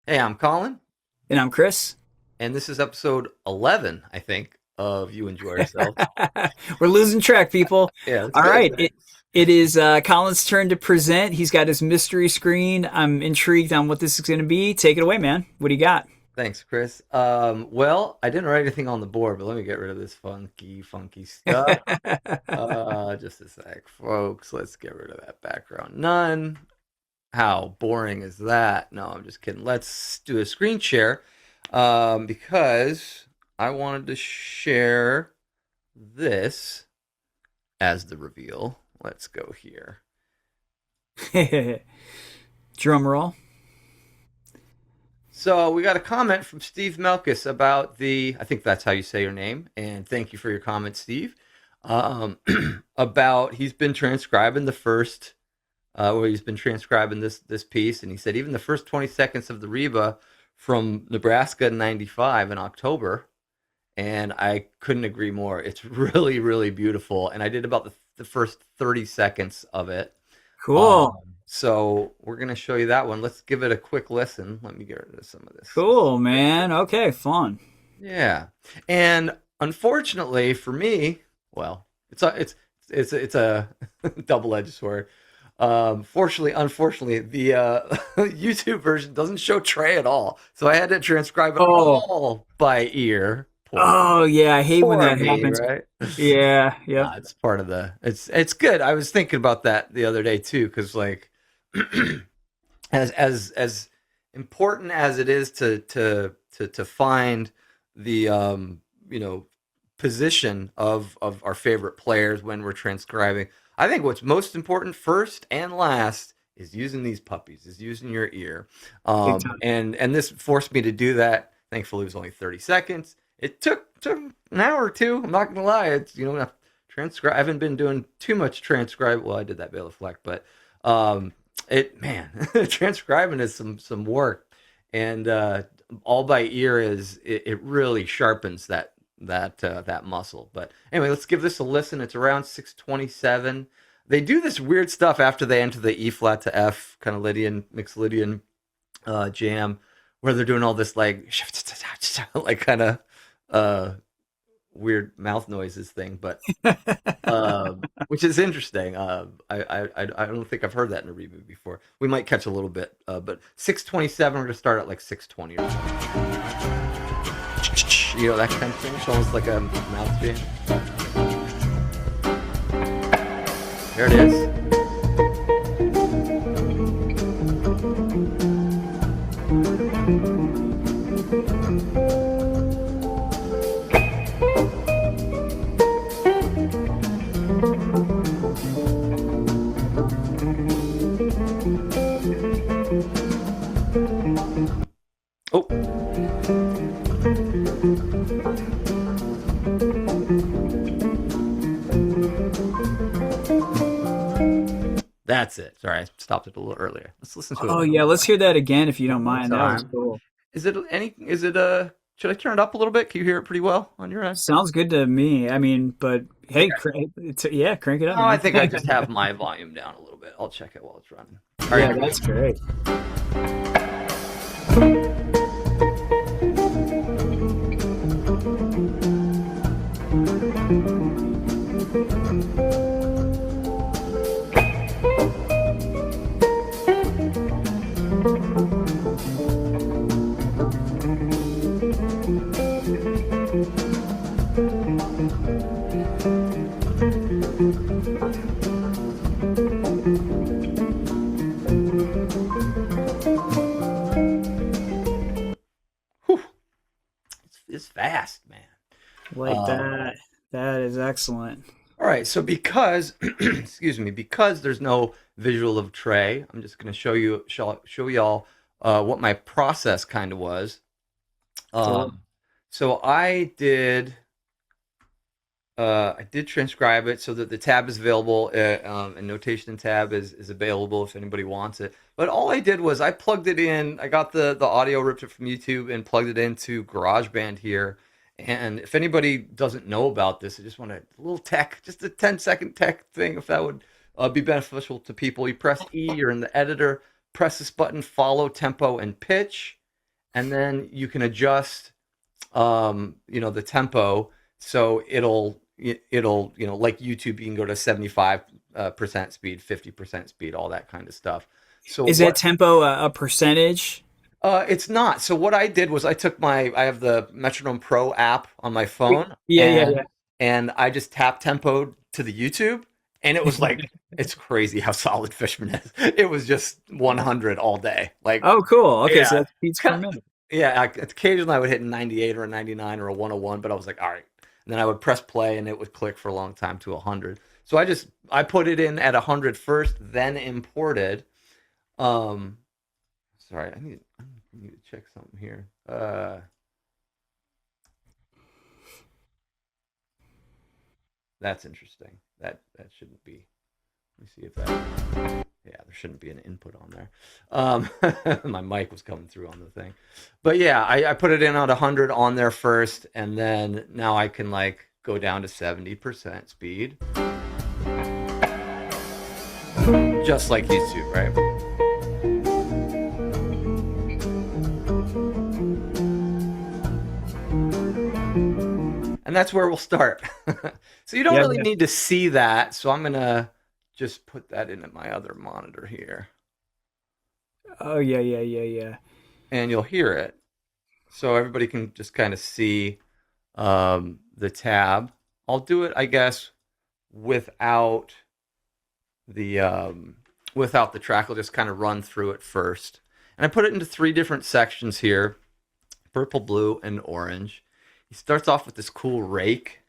Hey, I'm Colin, And I'm Chris. and this is episode 11, I think, of You Enjoy Yourself. We're losing track, people. Yeah, that's All good. right. It is Colin's turn to present. He's got his mystery screen. I'm intrigued on what this is going to be. Take it away, man. What do you got? Thanks, Chris. Well, I didn't write anything on the board, but let me get rid of this funky stuff. Just a sec, folks. Let's get rid of that background. None. How boring is that? No, I'm just kidding. Let's do a screen share, because I wanted to share this as the reveal. Let's go here. Drum roll. So we got a comment from Steve Melkus about I think that's how you say your name, and thank you for your comment, Steve. Um, about he's been transcribing the first, where he's been transcribing this piece, and he said even the first 20 seconds of the Reba from Nebraska in '95 in October, and I couldn't agree more. It's really, really beautiful, and I did about the first 30 seconds of it. Cool. So we're gonna show you that one. Let's give it a quick listen. Let me get rid of some of this. Cool, man. Okay, fun. Yeah, and unfortunately for me, well, it's a double-edged sword. Unfortunately, the YouTube version doesn't show Trey at all, so I had to transcribe it Oh, all by ear. oh yeah. I hate when Poor that me, happens. right? Yeah, yep. It's part of it's good. I was thinking about that the other day too, because like as important as it is to find the position of our favorite players when we're transcribing, I think what's most important first and last is using these puppies, is using your ear. Big time. And this forced me to do that. Thankfully, it was only 30 seconds. It took an hour or two. I'm not gonna lie. It's transcribe. I haven't been doing too much transcribe. Well, I did that Bela Fleck, but it man, transcribing is some work, and all by ear it really sharpens that muscle. But anyway, let's give this a listen. It's around 627. They do this weird stuff after they enter the E flat to F kind of Lydian mixed Lydian jam, where they're doing all this like like kind of uh weird mouth noises thing, but which is interesting. I don't think I've heard that in a reboot before. We might catch a little bit, but 627. We're gonna start at like 620 or something. That kind of thing. It's almost like a mouth jam. There it is. Oh, that's it. Sorry, I stopped it a little earlier. Let's listen to it Oh yeah, let's hear that again if you don't one more mind. That was time. cool. Is it should I turn it up a little bit? Can you hear it pretty well on your end? Sounds good to me. I mean, but hey, Okay. yeah, crank it up, Oh, I man. think I just have my volume down a little bit. I'll check it while it's running. All right, Yeah, here we that's go. great. Whew, it's fast, man. Like Um, that. That is excellent. all right, so because excuse me, because there's no visual of Trey, I'm just going to show y'all what my process kind of was. Cool. So I did transcribe it so that the tab is available, and notation tab is available if anybody wants it. But all I did was I plugged it in. I got the audio, ripped it from YouTube, and plugged it into GarageBand here. And if anybody doesn't know about this, I just want a little tech, just a 10-second tech thing, if that would be beneficial to people. You press E, you're in the editor, press this button, follow tempo and pitch, and then you can adjust the tempo. So it'll like YouTube, you can go to 75% speed, 50% speed, all that kind of stuff. So Is that what tempo a percentage? it's not. So what I did was I have the Metronome Pro app on my phone, Yeah, yeah, and yeah. I just tap tempo to the YouTube, and it was like it's crazy how solid Fishman is. It was just 100 all day. Like, Oh, cool. Okay, so yeah, that's beats per minute. yeah. Occasionally I would hit 98 or a 99 or a 101, but I was like, all right. And then I would press play, and it would click for a long time to 100. So I put it in at 100 first, then imported. Um, Sorry, I need to check something here. That's interesting. That shouldn't be. Let me see if that. Yeah, there shouldn't be an input on there. My mic was coming through on the thing, but yeah, I put it in at 100 on there first, and then now I can like go down to 70% speed, just like YouTube, right? And that's where we'll start. So you don't Yeah, really yeah. need to see that. So I'm gonna just put that in at my other monitor here, Oh, yeah, yeah, yeah, yeah. and you'll hear it. So everybody can just kind of see the tab. I'll do it, I guess, without without the track. I'll just kind of run through it first, and I put it into three different sections here: purple, blue, and orange. He starts off with this cool rake,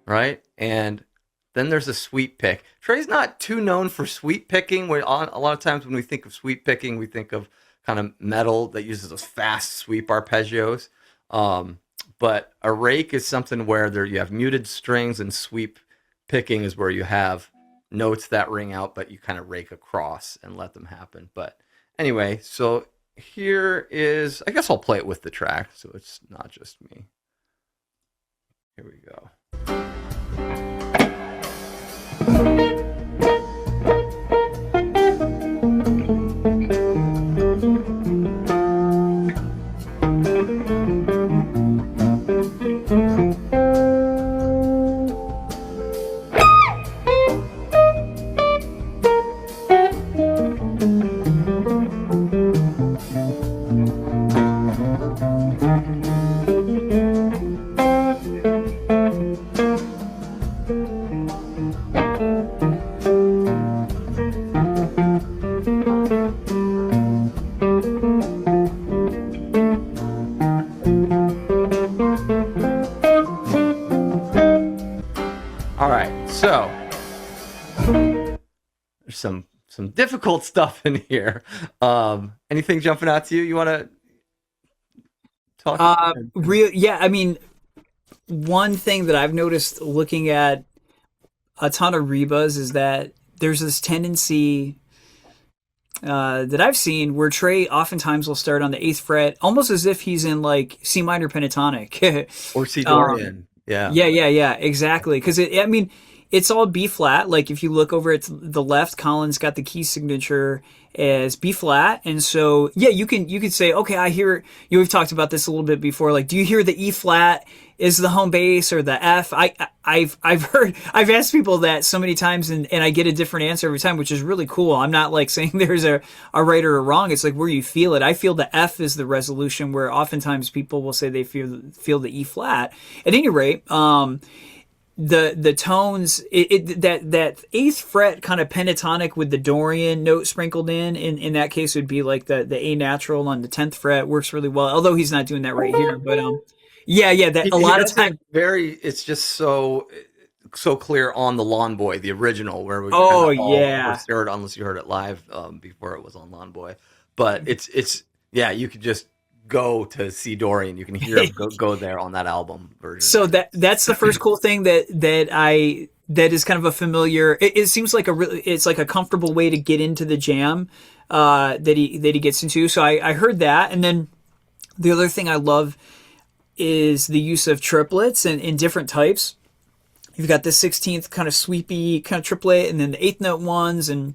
right? And then there's a sweep pick. Trey's not too known for sweep picking. A lot of times when we think of sweep picking, we think of kind of metal that uses those fast sweep arpeggios. But a rake is something where you have muted strings, and sweep picking is where you have notes that ring out, but you kind of rake across and let them happen. But anyway, so here is, I guess I'll play it with the track so it's not just me. Here we go. All right, so there's some difficult stuff in here. Anything jumping out to you? You want to talk about? Yeah, I mean, one thing that I've noticed looking at a ton of Rebas is that there's this tendency that I've seen where Trey oftentimes will start on the eighth fret, almost as if he's in like C minor pentatonic. Or C um, Dorian? Yeah. yeah, yeah, yeah, exactly. Because I mean, it's all B flat. Like if you look over at the left, Colin's got the key signature as B flat, and so yeah, you could say, okay, I hear you. We've talked about this a little bit before. Like, do you hear the E flat is the home bass or the F? I've asked people that so many times, and I get a different answer every time, which is really cool. I'm not like saying there's a right or a wrong. It's like where you feel it. I feel the F is the resolution, where oftentimes people will say they feel the E flat. At any rate, the tones, that eighth fret kind of pentatonic with the Dorian note sprinkled in that case would be like the A natural on the 10th fret, works really well, although he's not doing that right here. But yeah, that a He lot of does it time. very. It's just so clear on the Lawn Boy, the original, where we kind Oh of all yeah. first heard, unless you heard it live before it was on Lawn Boy. But it's yeah, you could just go to C Dorian. You can hear him go there on that album version. So that's the first cool thing that is kind of a familiar. It seems like it's like a comfortable way to get into the jam that he gets into. So I heard that, and then the other thing I love is the use of triplets and in different types. You've got the 16th kind of sweepy kind of triplet, and then the eighth note ones, and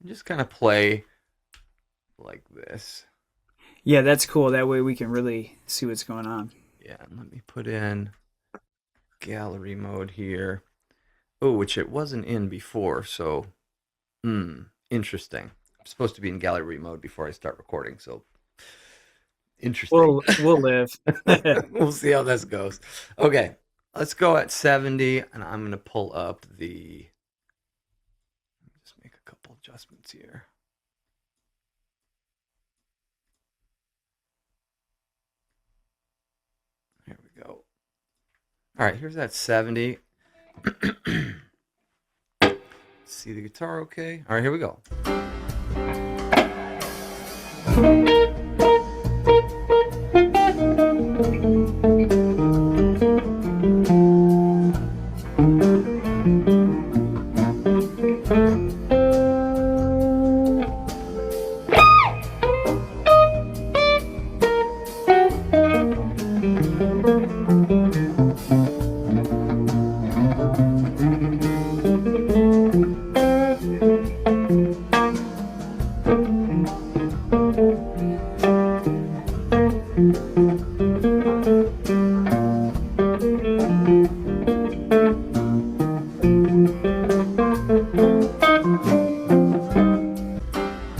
and just kind of play like this. Yeah, that's cool. That way we can really see what's going on. Yeah, and let me put in gallery mode here. Oh, which it wasn't in before, so interesting. I'm supposed to be in gallery mode before I start recording, so interesting. We'll live. We'll see how this goes. Okay, let's go at 70, and I'm gonna pull up the. Let me just make a couple adjustments here. There we go. All right, here's that 70. See the guitar okay? All right, here we go.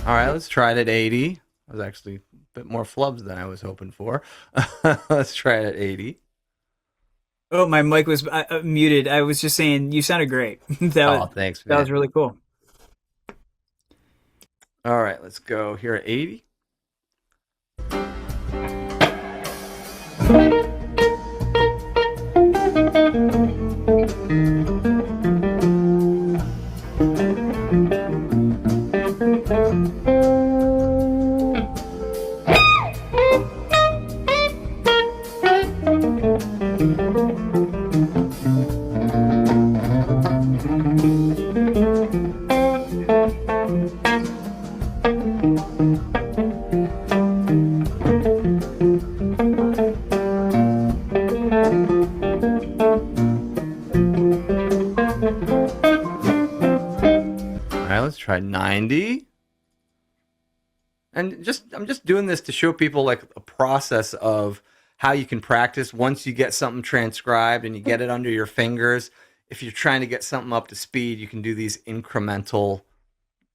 All right, let's try it at 80. That was actually a bit more flubs than I was hoping for. Let's try it at 80. Oh, my mic was muted. I was just saying you sounded great. Thanks, That man. was really cool. All right, let's go here at 80. All right, let's try 90. And I'm just doing this to show people like a process of how you can practice once you get something transcribed and you get it under your fingers. If you're trying to get something up to speed, you can do these incremental,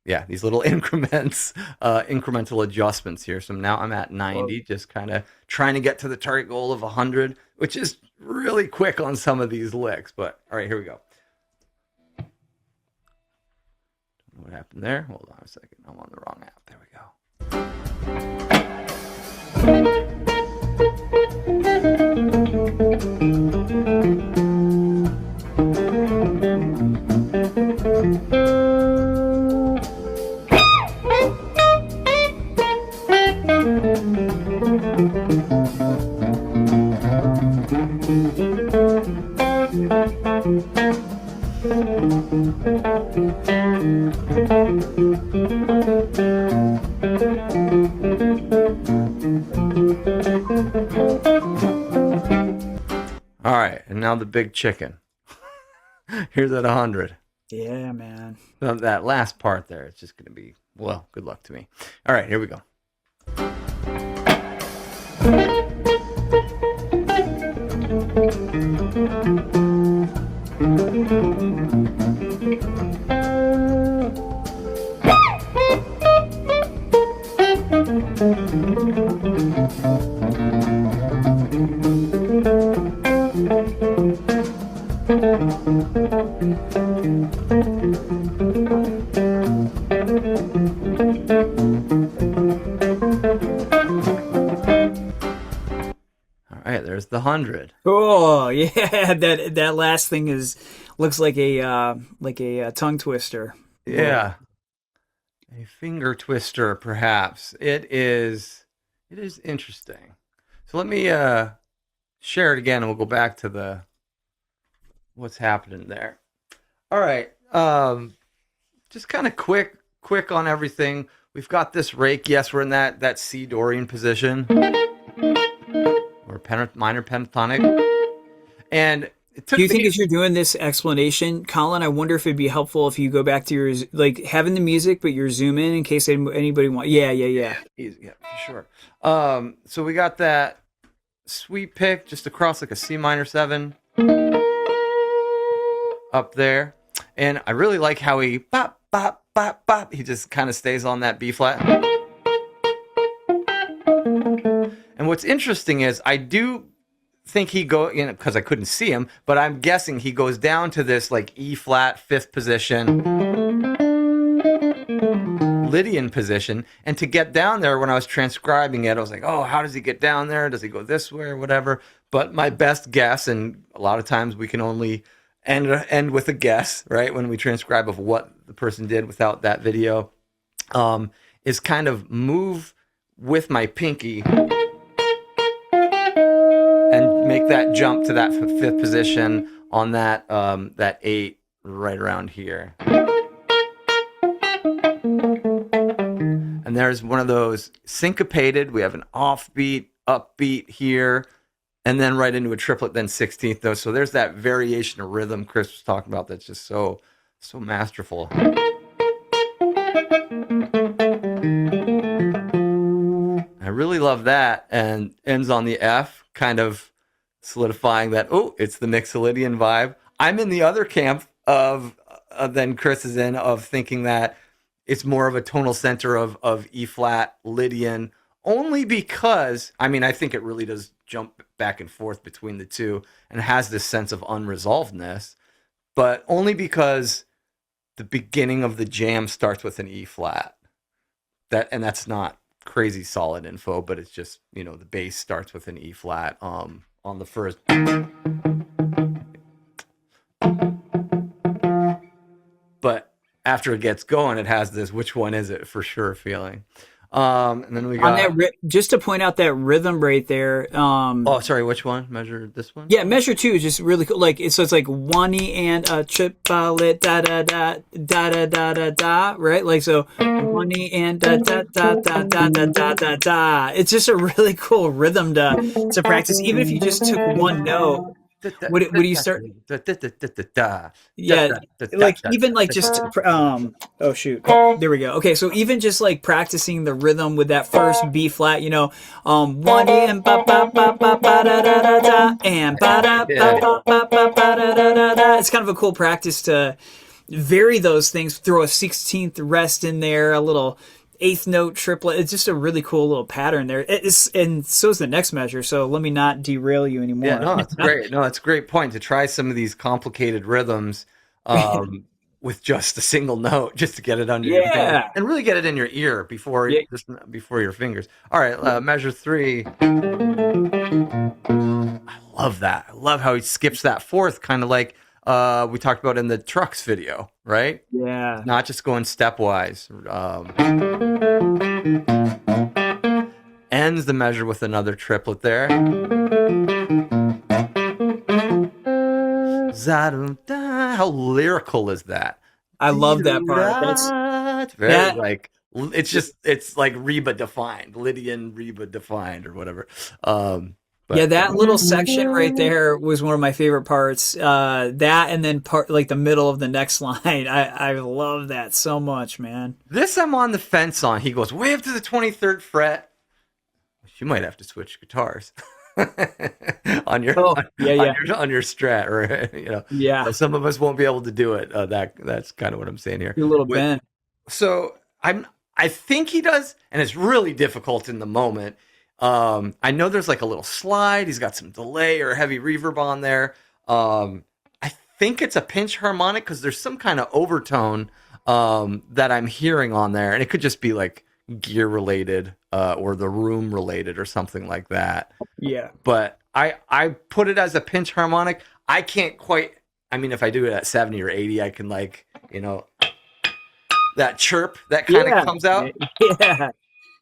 these little increments, incremental adjustments here. So now I'm at 90, just kind of trying to get to the target goal of 100, which is really quick on some of these licks. But all right, here we go. What happened there? Hold on a second. I'm on the wrong app. There we go. All right, and now the big chicken. Here's at 100. Yeah, man. Now, that last part there, it's just going to be, well, good luck to me. All right, here we go. All right, there's the 100. Oh yeah, that last thing looks like a tongue twister. Yeah. A finger twister, perhaps. It is interesting. So let me share it again and we'll go back to what's happening there. All right. Just kind of quick on everything. We've got this rake. Yes, we're in that C Dorian position. Or minor pentatonic. And it Do took you think me. as you're doing this explanation, Colin, I wonder if it'd be helpful if you go back to your, like, having the music, but you're zoom in case anybody want. Yeah, yeah, yeah. Easy, yeah, for sure. So we got that sweet pick just across like a C minor 7 up there, and I really like how he bop bop bop bop. He just kind of stays on that B flat. And what's interesting is I do think he because I couldn't see him, but I'm guessing he goes down to this like E flat 5th position, Lydian position. And to get down there, when I was transcribing it, I was like, oh, how does he get down there? Does he go this way or whatever? But my best guess, and a lot of times we can only end with a guess, right? When we transcribe of what the person did without that video, is kind of move with my pinky and make that jump to that 5th position on that that 8 right around here. And there's one of those syncopated. We have an offbeat, upbeat here, and then right into a triplet, then 16th note. So there's that variation of rhythm Chris was talking about that's just so masterful. I really love that, and ends on the F, kind of solidifying that, oh, it's the Mixolydian vibe. I'm in the other camp of than Chris is in, of thinking that it's more of a tonal center of E flat Lydian, only because, I mean, I think it really does jump back and forth between the two and has this sense of unresolvedness, but only because the beginning of the jam starts with an E flat. And that's not crazy solid info, but it's just, the bass starts with an E flat on the first. But after it gets going, it has this which one is it for sure feeling. And then we On got that, just to point out that rhythm right there. oh, sorry, which one? Measure this one? Yeah, measure 2 is just really cool. Like, so it's like 1E and a triplet, da da da da da da da da, right? Like, so 1E and da da da da da da da da da. It's just a really cool rhythm to practice, even if you just took one note. What do you start? Yeah, like even like just oh shoot, there we go. Okay, so even just like practicing the rhythm with that first B flat, 1 and ba ba ba ba ba da da da da and ba da ba ba ba ba ba da da da da. It's kind of a cool practice to vary those things. Throw a 16th rest in there, a little 8th note triplet. It's just a really cool little pattern there. And so is the next measure. So let me not derail you anymore. Yeah, no, it's great. No, it's a great point to try some of these complicated rhythms with just a single note, just to get it under your fingers and really get it in your ear before your fingers. All right, measure 3. I love that. I love how he skips that 4th, kind of like we talked about in the trucks video, right? Yeah. Not just going stepwise. Ends the measure with another triplet there. How lyrical is that? I love that part. That's very like, it's like Reba defined, Lydian Reba defined, or whatever. Yeah, that little section right there was one of my favorite parts. That and then part like the middle of the next line. I love that so much, man. This I'm on the fence on. He goes way up to the 23rd fret. You might have to switch guitars on your on your Strat, or Yeah. Some of us won't be able to do it. That's kind of what I'm saying here. A little bend. So I think he does, and it's really difficult in the moment. I know there's like a little slide. He's got some delay or heavy reverb on there. I think it's a pinch harmonic because there's some kind of overtone that I'm hearing on there, and it could just be like gear related or the room related or something like that. Yeah. But I put it as a pinch harmonic. I can't quite. I mean, if I do it at 70 or 80, I can that chirp that kind of comes out. Yeah.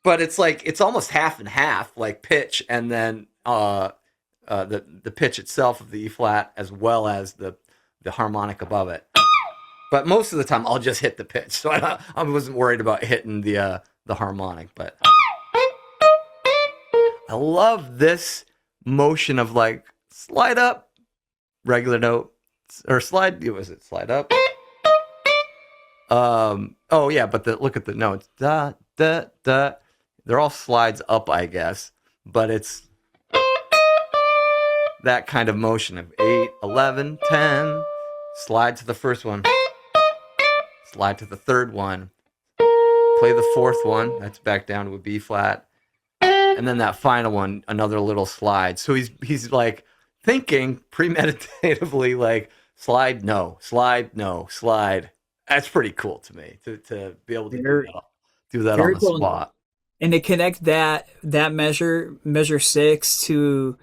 But it's like it's almost half and half, like pitch, and then the pitch itself of the E flat as well as the harmonic above it. But most of the time, I'll just hit the pitch, so I wasn't worried about hitting the harmonic. But I love this motion of like slide up, regular note or slide. Was it slide up? Oh yeah, but look at the notes. Da da da. They're all slides up, I guess, but it's that kind of motion of 8, 11, 10. Slide to the first one. Slide to the third one. Play the fourth one. That's back down to a B flat. And then that final one, another little slide. So he's like thinking premeditatively, like slide, no, slide, no, slide. That's pretty cool to me to be able to do that on the cool. spot. And to connect that measure 6 to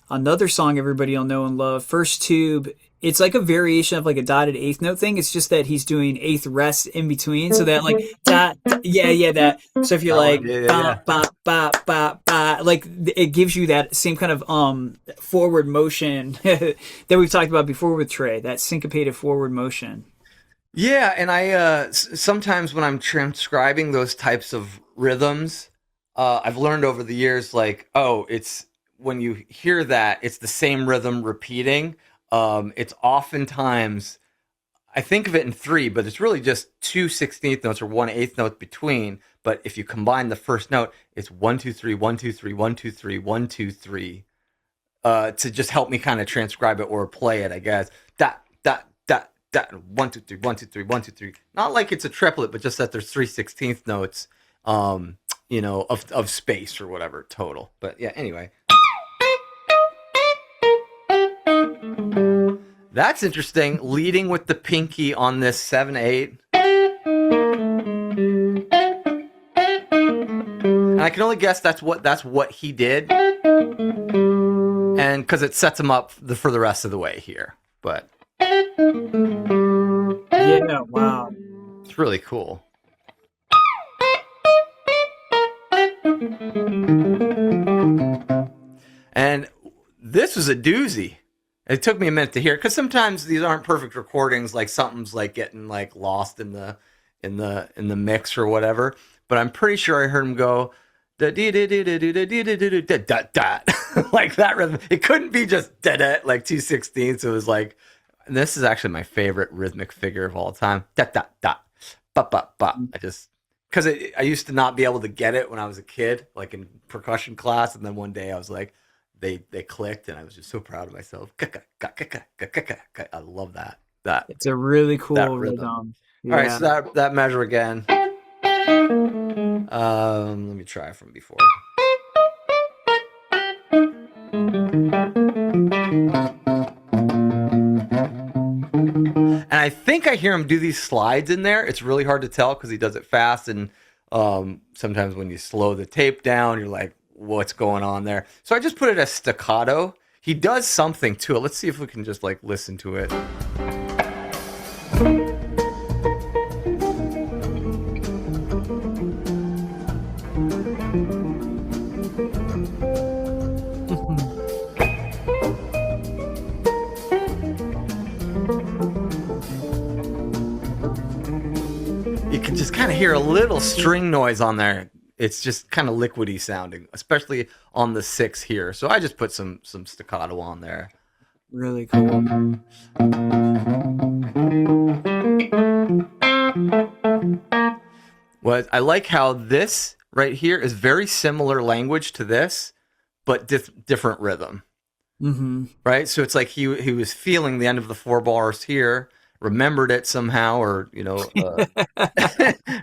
another song everybody will know and love, First Tube. It's like a variation of like a dotted eighth note thing. It's just that he's doing eighth rest in between, so that like that, that. So if you're like ba ba ba ba ba, like it gives you that same kind of forward motion that we've talked about before with Trey, that syncopated forward motion. Yeah, and I sometimes when I'm transcribing those types of rhythms, I've learned over the years, like, oh, it's when you hear that, it's the same rhythm repeating. It's oftentimes, I think of it in 3, but it's really just 2 16th notes or 1 8th note between. But if you combine the first note, it's 1 2 3 1 2 3 1 2 3 1 2 3, to just help me kind of transcribe it or play it, I guess. Dot dot dot dot 1 2 3 1 2 3 1 2 3. Not like it's a triplet, but just that there's 3 16th notes, of space or whatever total. But yeah, anyway. That's interesting. Leading with the pinky on this 7/8. And I can only guess that's what he did. And because it sets him up for the rest of the way here. But yeah, wow. It's really cool. And this was a doozy. It took me a minute to hear, because sometimes these aren't perfect recordings, like something's like getting like lost in the mix or whatever. But I'm pretty sure I heard him go like that rhythm. It couldn't be just da like 2/16. So it was like, and this is actually my favorite rhythmic figure of all time. Da da da, ba ba ba. Because I used to not be able to get it when I was a kid, like in percussion class, and then one day I was like, they clicked, and I was just so proud of myself. I love that. It's a really cool rhythm. Yeah. All right, so that measure again. Let me try from before. And I think I hear him do these slides in there. It's really hard to tell because he does it fast, and sometimes when you slow the tape down, you're like, what's going on there? So I just put it as staccato. He does something to it. Let's see if we can just like listen to it. You can just kind of hear a little string noise on there. It's just kind of liquidy sounding, especially on the 6 here. So I just put some staccato on there. Really cool. Well, I like how this right here is very similar language to this, but different rhythm. Mm-hmm. Right? So it's like he was feeling the end of the 4 bars here, remembered it somehow, or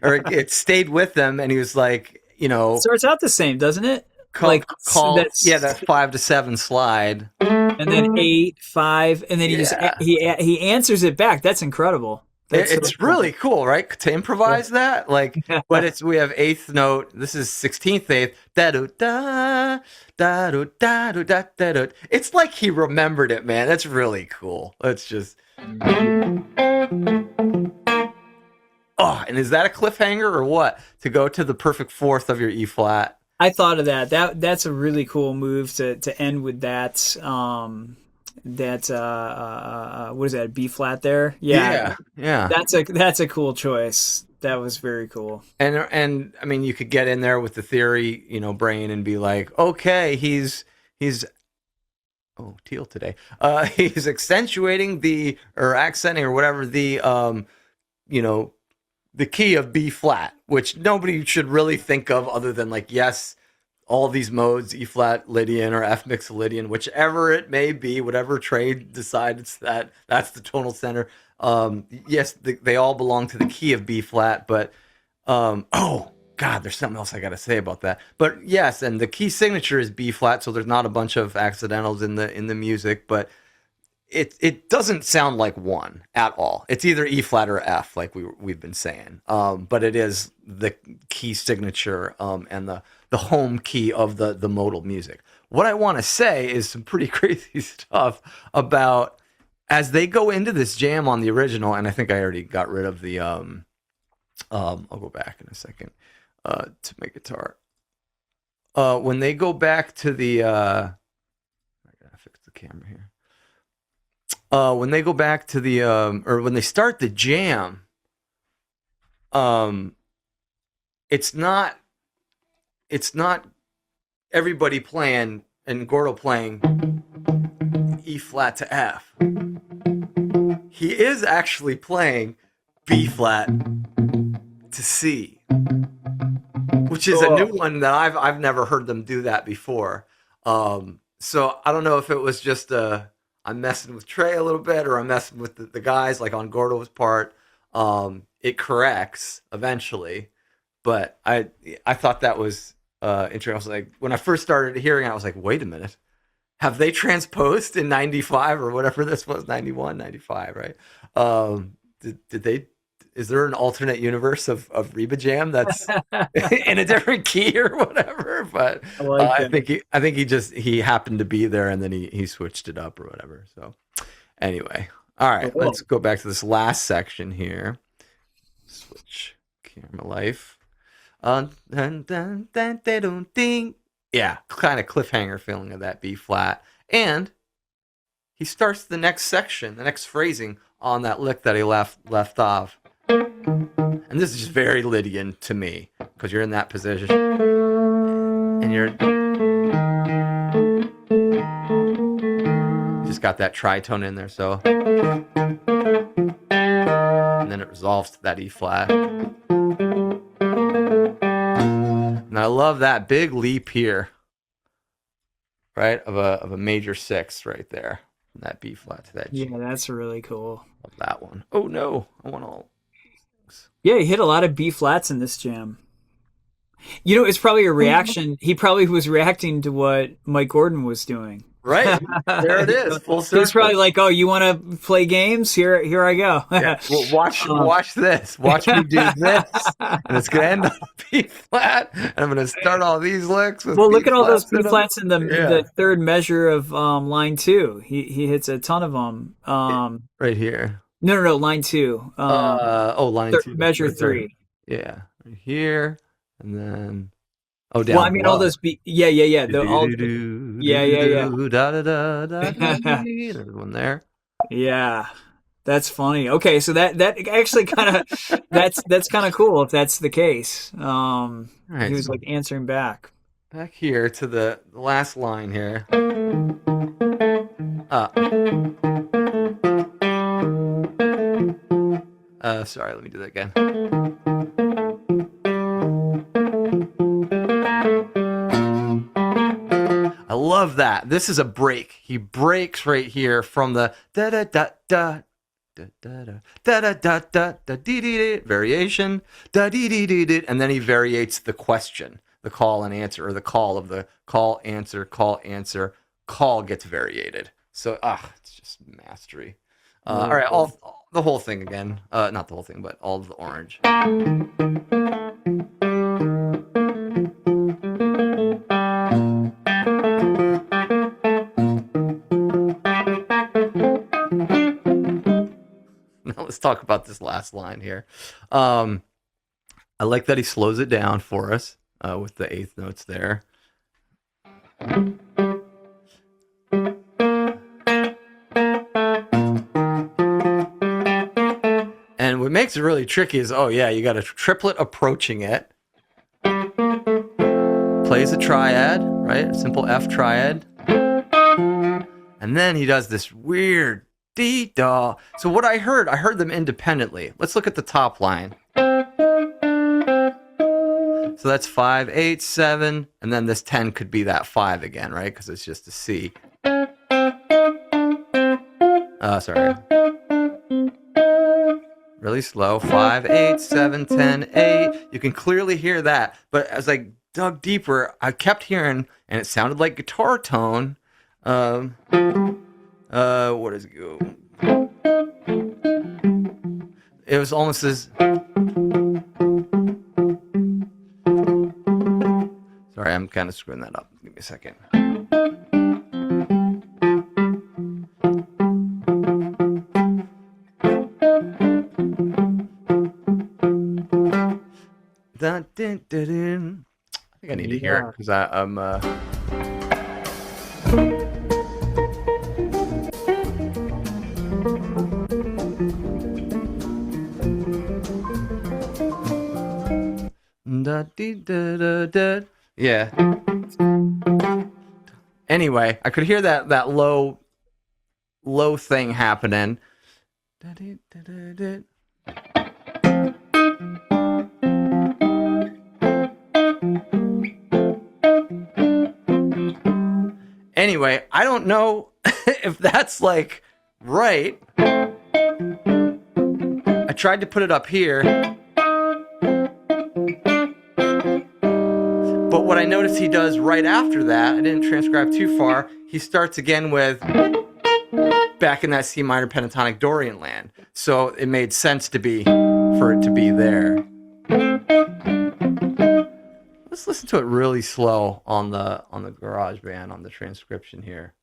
or it stayed with him, and he was like, it starts out the same, doesn't it? That 5 to 7 slide, and then 8, 5, and then he answers it back. That's incredible. It's really cool, right? To improvise that, like, but we have 8th note. This is 16th eighth. Da da da da da da da da. It's like he remembered it, man. That's really cool. It's just. Oh, and is that a cliffhanger or what? To go to the perfect 4th of your E flat. I thought of that. That's a really cool move to end with that. What is that? B flat there? Yeah. That's a cool choice. That was very cool. And I mean, you could get in there with the theory, brain, and be like, okay, he's teal today. He's accentuating or accenting or whatever you know, the key of B flat, which nobody should really think of other than like, yes, all these modes, E flat Lydian or F mix Lydian, whichever it may be, whatever Trey decides that's the tonal center. Yes, they all belong to the key of B flat, but oh God, there's something else I got to say about that. But yes, and the key signature is B flat, so there's not a bunch of accidentals in the music, but it doesn't sound like one at all. It's either E flat or F, like we've been saying. But it is the key signature and the home key of the modal music. What I want to say is some pretty crazy stuff about as they go into this jam on the original, and I think I already got rid of the I'll go back in a second to my guitar. When they go back to the I gotta fix the camera here. When they go back to the or when they start the jam, it's not everybody playing and Gordo playing E flat to F. He is actually playing B flat to C, which is a new one that I've never heard them do that before. So I don't know if it was just I'm messing with Trey a little bit, or I'm messing with the guys, like on Gordo's part. It corrects eventually, but I thought that was interesting. I was like, when I first started hearing it, I was like, wait a minute, have they transposed in 95 or whatever this was, 91, 95, right? Did they? Is there an alternate universe of Reba Jam that's in a different key or whatever? But I think he happened to be there and then he switched it up or whatever. So anyway, all right, let's go back to this last section here. Switch camera life. Yeah, kind of cliffhanger feeling of that B flat, and he starts the next section, the next phrasing on that lick that he left off. And this is just very Lydian to me, because you're in that position and you just got that tritone in there, so and then it resolves to that E flat. And I love that big leap here, right, of a major 6 right there, from that B flat to that G. Yeah, that's really cool. Love that one. Oh no, I want all. Yeah, he hit a lot of B flats in this jam. You know, it's probably a reaction. He probably was reacting to what Mike Gordon was doing. Right. There it is. Full circle. He's probably like, oh, you want to play games? Here I go. Yeah. Well, watch this. Watch me do this. And it's going to end on B flat. And I'm going to start all these licks with well, B look at all those B flats flats in the third measure of line 2. He hits a ton of them. Right here. No, line 2. Line 2. Measure 3. Yeah. Right here. And then down. Well, I mean, all those B. Yeah. Yeah. Da da da da. There's one there. Yeah. That's funny. Okay, so that actually kind of that's kind of cool if that's the case. Right, he was like answering back. Back here to the last line here. Sorry, let me do that again. I love that. This is a break. He breaks right here from the da da da da da da da da da da da dee dee variation da dee dee dee, and then he variates the question, the call and answer, or the call of the call answer call gets variated. So it's just mastery. All right, the whole thing again. Not the whole thing, but all of the orange. Now let's talk about this last line here. I like that he slows it down for us with the 8th notes there. And what makes it really tricky is, you got a triplet approaching it. Plays a triad, right? A simple F triad. and then he does this weird dee-daw. So what I heard them independently. Let's look at the top line. So that's 5, 8, 7, and then this 10 could be that 5 again, right? Because it's just a C. Sorry. Really slow. 5, 8, 7, 10, 8. You can clearly hear that. But as I dug deeper, I kept hearing, and it sounded like guitar tone. What does it go? It was almost as. Sorry, I'm kind of screwing that up. Give me a second. Dun, dun, dun, dun. I think I need to hear it because I'm. Da, dee, da, da, da. Yeah. Anyway, I could hear that low thing happening. Da, dee, da, da, da. Anyway, I don't know if that's like right. I tried to put it up here. But what I noticed he does right after that, I didn't transcribe too far, he starts again with back in that C minor pentatonic Dorian land. So it made sense for it to be there. Let's listen to it really slow on the GarageBand, on the transcription here.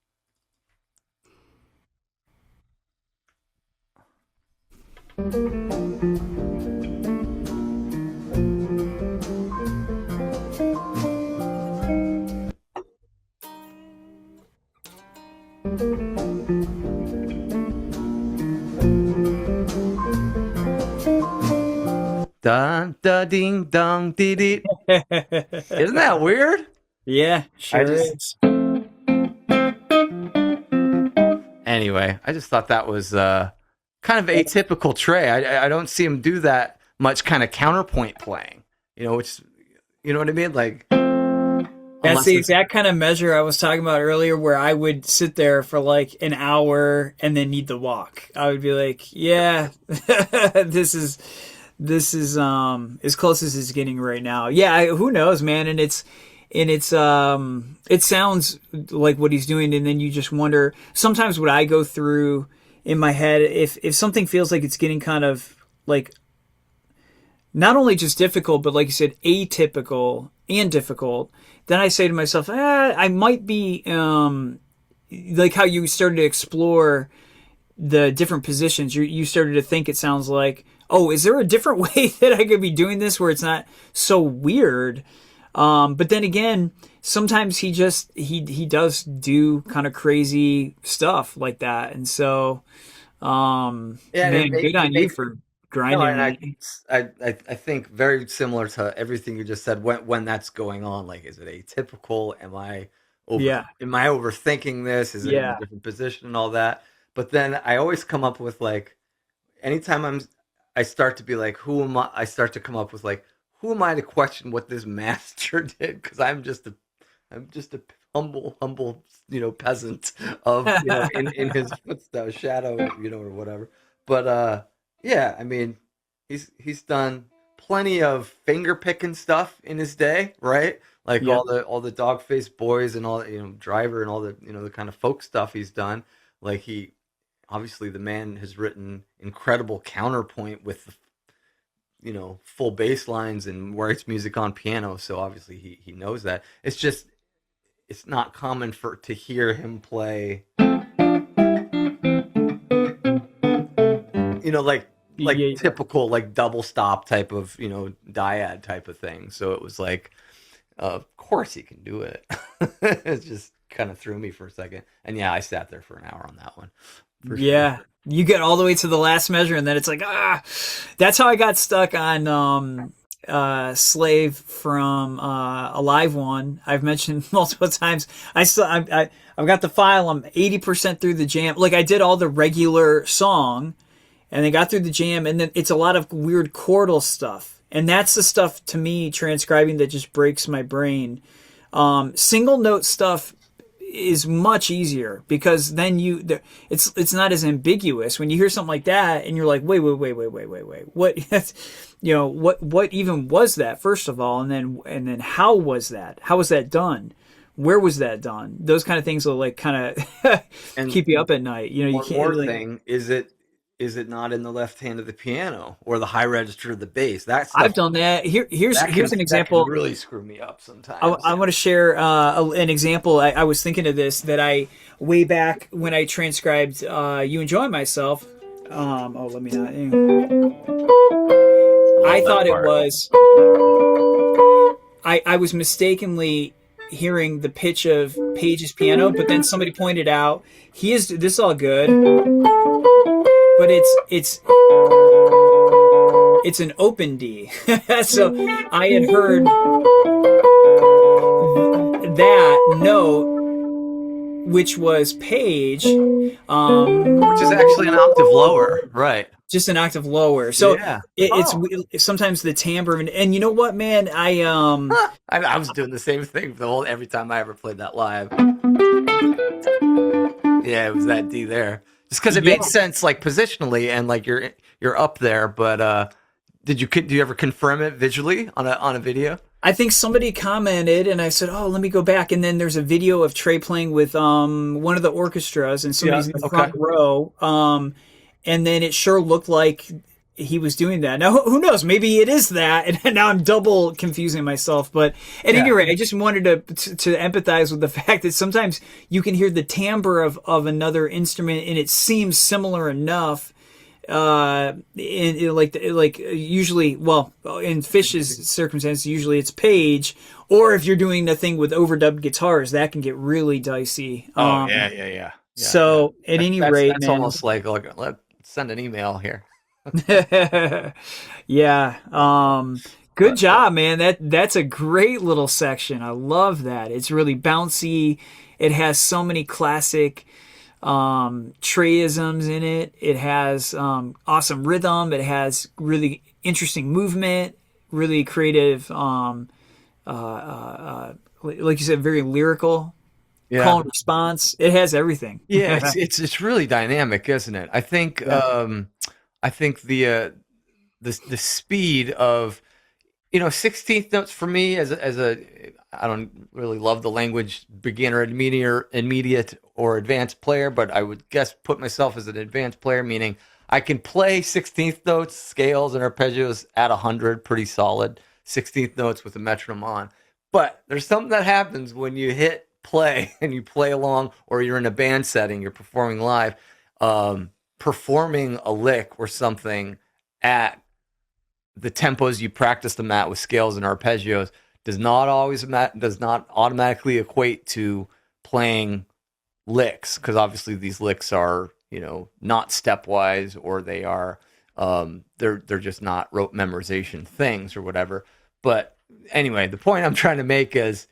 Dun da ding dong dee dee. Isn't that weird? Yeah, sure is. Anyway, I just thought that was kind of atypical Trey. I don't see him do that much kind of counterpoint playing. Which, you know what I mean? Like, that's the exact kind of measure I was talking about earlier, where I would sit there for like an hour and then need to walk. I would be like, yeah, this is as close as it's getting right now. Yeah, who knows, man? And it sounds like what he's doing, and then you just wonder. Sometimes what I go through in my head, if something feels like it's getting kind of like not only just difficult, but like you said, atypical and difficult, then I say to myself, I might be like how you started to explore the different positions. You started to think, it sounds like, oh, is there a different way that I could be doing this where it's not so weird? But then again, sometimes he does do kind of crazy stuff like that. And so, man, good on you for grinding. No, and I think very similar to everything you just said when that's going on. Like, is it atypical? Am I overthinking this? Is it in a different position and all that? But then I always come up with, like, anytime I start to be like, who am I? I start to come up with, like, who am I to question what this master did? Because I'm just a humble, peasant of, in his footsteps, shadow, or whatever. But yeah, I mean, he's done plenty of finger picking stuff in his day, right? Like all the Dog-Faced Boys and all, Driver and all the the kind of folk stuff he's done. Like, obviously the man has written incredible counterpoint with full bass lines and writes music on piano, so obviously he knows that. It's just, it's not common to hear him play typical, like, double stop type of dyad type of thing. So it was like, of course he can do it. It just kind of threw me for a second, and I sat there for an hour on that one. Yeah, sure. You get all the way to the last measure, and then it's like, that's how I got stuck on Slave from a live one. I've mentioned multiple times. I've got the file. I'm 80% through the jam. Like I did all the regular song, and then got through the jam, and then it's a lot of weird chordal stuff, and that's the stuff to me transcribing that just breaks my brain. Single note stuff is much easier because then it's not as ambiguous when you hear something like that and you're like, wait, what, what even was that, first of all, and then how was that done, where was that done? Those kind of things will like kind of And keep you up at night. You one can't more really. thing is it not in the left hand of the piano or the high register of the bass? That I've stuff done that. Here's an that can example. really screw me up I sometimes. want to share an example. I was thinking of this that I way back when I transcribed "You Enjoy Myself." Let me not. I Love that thought it part. was. I was mistakenly hearing the pitch of Page's piano, but then somebody pointed out this is all good, but it's an open D. So I had heard that note, which was Page, Which is actually an octave lower, right? just an octave lower. So Yeah. it's sometimes the timbre, and you know what, man, I was doing the same thing every time I ever played that live. Yeah, it was that D there. Just because it yeah. made sense, like positionally, and like you're up there. But do you ever confirm it visually on a video? I think somebody commented, and I said, "Oh, let me go back." And then there's a video of Trey playing with one of the orchestras, and somebody's in the front row. And then it sure looked like he was doing that. Now, who knows? Maybe it is that, and now I'm double confusing myself. But at any rate, I just wanted to empathize with the fact that sometimes you can hear the timbre of another instrument, and it seems similar enough. Like usually, well, in Phish's circumstance, usually it's Page, or if you're doing the thing with overdubbed guitars, that can get really dicey. Yeah. So at any rate, that's man, almost like let's send an email here. yeah. Good job, man. That's a great little section. I love that. It's really bouncy. It has so many classic Treyisms in it. It has awesome rhythm. It has really interesting movement, really creative, like you said, very lyrical. Yeah. Call and response. It has everything. Yeah, it's really dynamic, isn't it? I think the speed of 16th notes for me as a I don't really love the language beginner, immediate or advanced player, but I would guess put myself as an advanced player, meaning I can play 16th notes, scales, and arpeggios at 100, pretty solid 16th notes with the metronome on. But there's something that happens when you hit play and you play along, or you're in a band setting, you're performing live, performing a lick or something at the tempos you practice them at with scales and arpeggios does not automatically equate to playing licks, because obviously these licks are not stepwise, or they are they're just not rote memorization things or whatever. But anyway, the point I'm trying to make is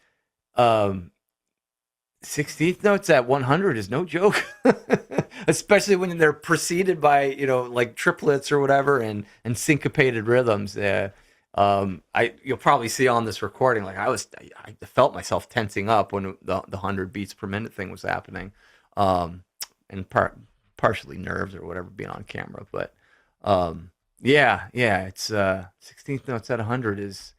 16th notes at 100 is no joke, especially when they're preceded by like triplets or whatever, and syncopated rhythms. You'll probably see on this recording, like I felt myself tensing up when the 100 beats per minute thing was happening, and partially nerves or whatever being on camera. But it's 16th notes at 100 is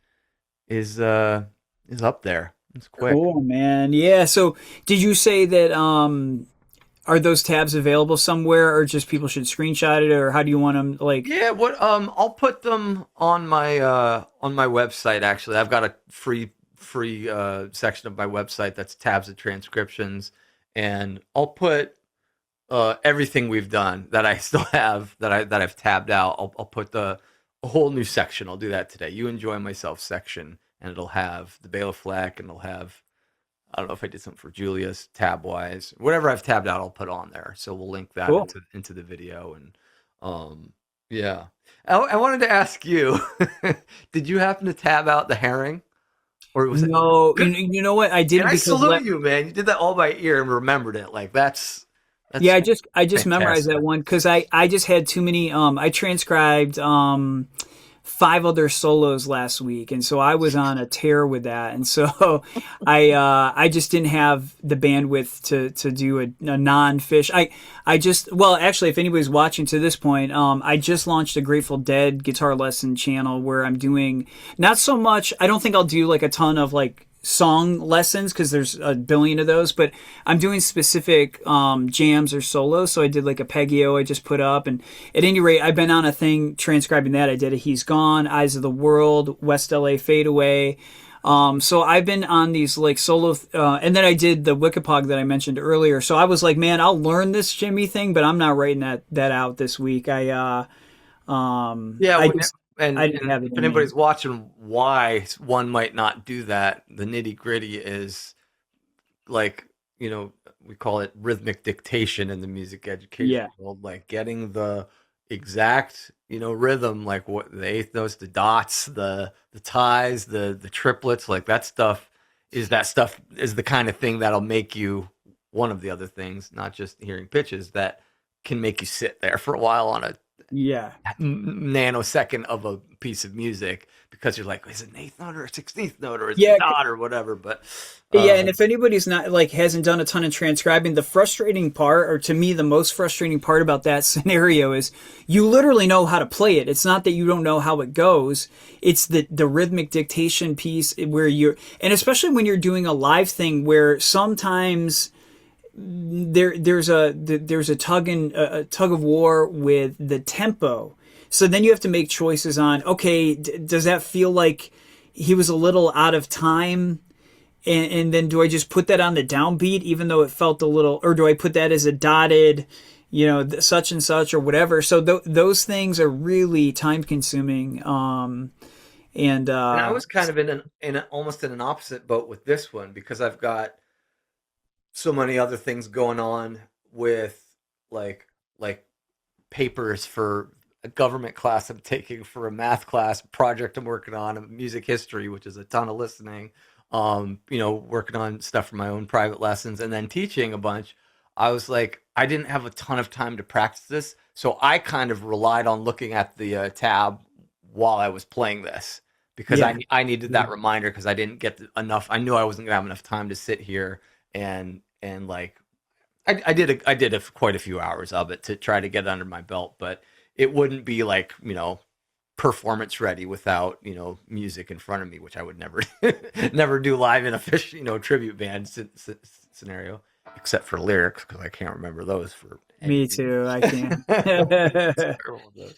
up there. It's quick. Cool, man. Yeah. So, did you say that are those tabs available somewhere, or just people should screenshot it, or how do you want them? Like, yeah, I'll put them on my website. Actually, I've got a free section of my website that's tabs of transcriptions, and I'll put everything we've done that I still have that I've tabbed out. I'll put a whole new section. I'll do that today. You Enjoy Myself section. And it'll have the Bela Fleck, and it'll have, I don't know if I did something for Julius tab wise, whatever I've tabbed out, I'll put on there. So we'll link that cool. into the video, and Yeah. I wanted to ask you, did you happen to tab out the herring, or was it No, good? you know what? I And didn't I because salute you, man. You did that all by ear and remembered it. Like yeah, that's I just memorized fantastic. that one because I just had too many. I transcribed five other solos last week, and so I was on a tear with that, and so I just didn't have the bandwidth to do a non-fish. I just well actually, if anybody's watching to this point, I just launched a Grateful Dead guitar lesson channel where I'm doing not so much. I don't think I'll do like a ton of like song lessons because there's a billion of those, but I'm doing specific jams or solos. So I did like a Peggy-O I just put up, and at any rate, I've been on a thing transcribing that. I did a He's Gone, Eyes of the World, West LA Fade Away. So I've been on these like solo, and then I did the Wikipog that I mentioned earlier. So I was like, man, I'll learn this Jimmy thing, but I'm not writing that out this week. Yeah, I just I didn't and have it if in me. anybody's watching, why one might not do that, the nitty gritty is like we call it rhythmic dictation in the music education Yeah, world, like getting the exact rhythm, like what the eighth notes, the dots, the ties, the triplets, like that stuff is the kind of thing that'll make you one of the other things, not just hearing pitches, that can make you sit there for a while on a yeah. nanosecond of a piece of music because you're like, is it an eighth note or a 16th note or is it Yeah, a dot or whatever? But yeah, and if anybody's not like hasn't done a ton of transcribing, the frustrating part, or to me the most frustrating part about that scenario is you literally know how to play it. It's not that you don't know how it goes. It's the rhythmic dictation piece where you're, and especially when you're doing a live thing where sometimes there's a tug of war with the tempo. So then you have to make choices on, okay, does that feel like he was a little out of time? And then do I just put that on the downbeat, even though it felt a little, or do I put that as a dotted, such and such or whatever? So those things are really time consuming. And and I was kind of almost in an opposite boat with this one because I've got so many other things going on with like like papers for a government class I'm taking, for a math class project I'm working on, a music history, which is a ton of listening, working on stuff for my own private lessons and then teaching a bunch. I was like, I didn't have a ton of time to practice this. So I kind of relied on looking at the tab while I was playing this because yeah, I needed yeah, that reminder because I didn't get enough. I knew I wasn't going to have enough time to sit here and like I did quite a few hours of it to try to get under my belt, but it wouldn't be like performance ready without music in front of me, which I would never never do live in a Phish tribute band scenario, except for lyrics because I can't remember those for me anything. too. I can. Terrible at those.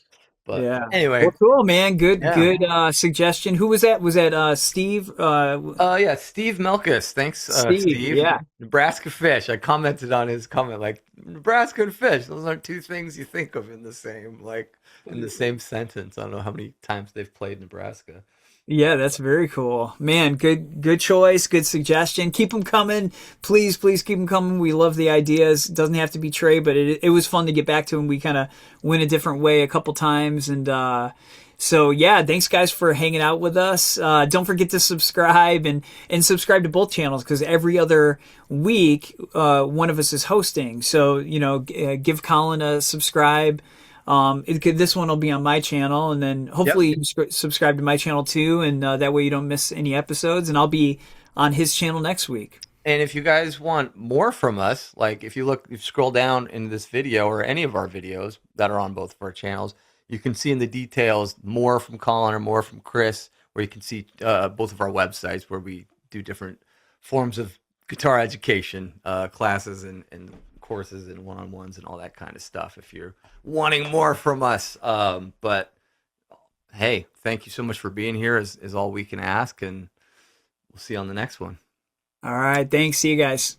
But Yeah. Well, anyway, cool, man. Good, yeah. good suggestion. Who was that? Was that Steve? Yeah, Steve Melkus. Thanks, Steve. Steve. Yeah. Nebraska Fish. I commented on his comment like Nebraska and fish. Those aren't two things you think of in the same sentence. I don't know how many times they've played Nebraska. Yeah, that's very cool. Man, good choice, good suggestion. Keep them coming. Please, please keep them coming. We love the ideas. It doesn't have to be Trey, but it was fun to get back to him. We kind of went a different way a couple times. And so, yeah, thanks guys for hanging out with us. Don't forget to subscribe and subscribe to both channels because every other week, one of us is hosting. So, give Colin a subscribe. This one will be on my channel, and then Yep. hopefully you subscribe to my channel too, and that way you don't miss any episodes. And I'll be on his channel next week. And if you guys want more from us, like if you scroll down in this video or any of our videos that are on both of our channels, you can see in the details more from Colin or more from Chris, where you can see both of our websites where we do different forms of guitar education, classes and courses and one-on-ones and all that kind of stuff if you're wanting more from us. But hey, thank you so much for being here is all we can ask, and we'll see you on the next one. All right, thanks. See you guys.